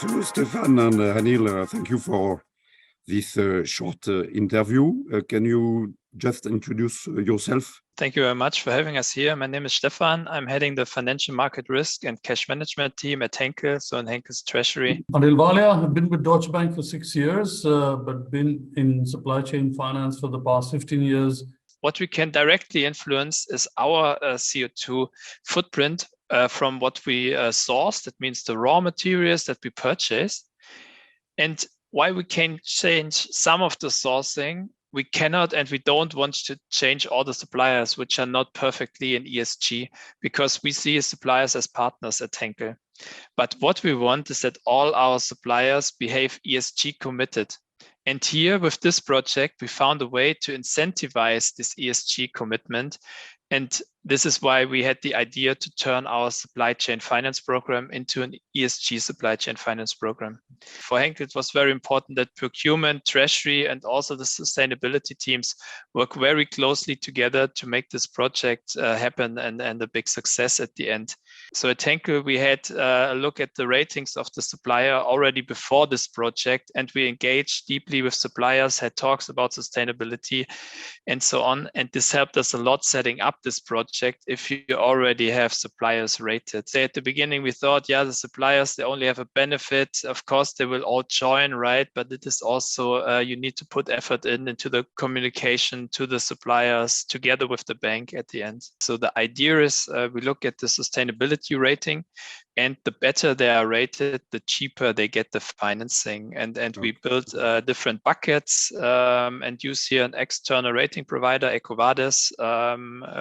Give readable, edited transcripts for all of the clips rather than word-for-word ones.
So, Stefan and Hanil, thank you for this short interview. Can you just introduce yourself? Thank you very much for having us here. My name is Stefan. I'm heading the financial market risk and cash management team at Henkel, so in Henkel's treasury. Anil Valia, I've been with Deutsche Bank for 6 years, but been in supply chain finance for the past 15 years. What we can directly influence is our CO2 footprint from what we source. That means the raw materials that we purchase. And why we can change some of the sourcing, we cannot and we don't want to change all the suppliers which are not perfectly in ESG, because we see suppliers as partners at Henkel. But what we want is that all our suppliers behave ESG committed. And here with this project, we found a way to incentivize this ESG commitment. And this is why we had the idea to turn our supply chain finance program into an ESG supply chain finance program. For Henkel, it was very important that procurement, treasury, and also the sustainability teams work very closely together to make this project happen and a big success at the end. So at Henkel, we had a look at the ratings of the supplier already before this project, and we engaged deeply with suppliers, had talks about sustainability and so on. And this helped us a lot setting up this project if you already have suppliers rated. Say at the beginning, we thought, yeah, the suppliers, they only have a benefit. Of course, they will all join, right? But it is also, you need to put effort into the communication to the suppliers together with the bank at the end. So the idea is we look at the sustainability rating, and the better they are rated, the cheaper they get the financing. And we built different buckets and use here an external rating provider, EcoVadis,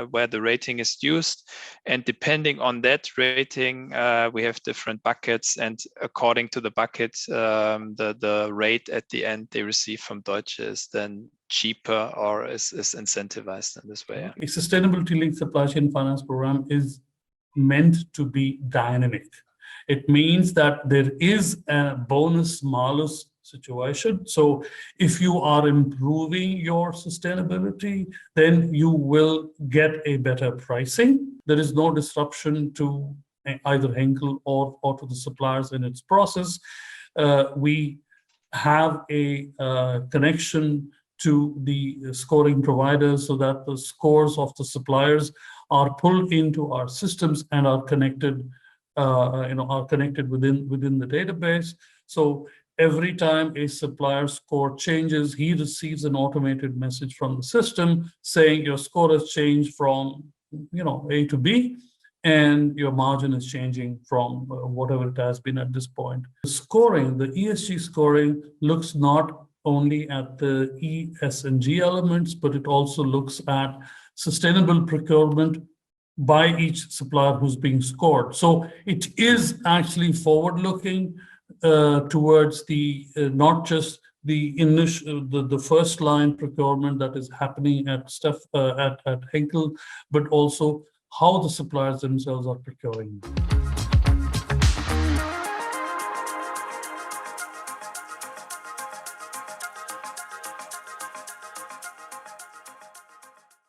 where the rating is used. And depending on that rating, we have different buckets. And according to the bucket, the rate at the end they receive from Deutsche is then cheaper or is incentivized in this way. A sustainability-linked supply chain finance program is meant to be dynamic. It means that there is a bonus-malus situation. So if you are improving your sustainability, then you will get a better pricing. There is no disruption to either Henkel or to the suppliers in its process. We have a connection to the scoring providers so that the scores of the suppliers are pulled into our systems and are connected, within the database. So every time a supplier score changes, he receives an automated message from the system saying your score has changed from, A to B, and your margin is changing from whatever it has been at this point. The scoring, the ESG scoring, looks not only at the E, S, and G elements, but it also looks at sustainable procurement by each supplier who's being scored. So it is actually forward-looking towards the not just the initial, the first line procurement that is happening at Henkel, but also how the suppliers themselves are procuring.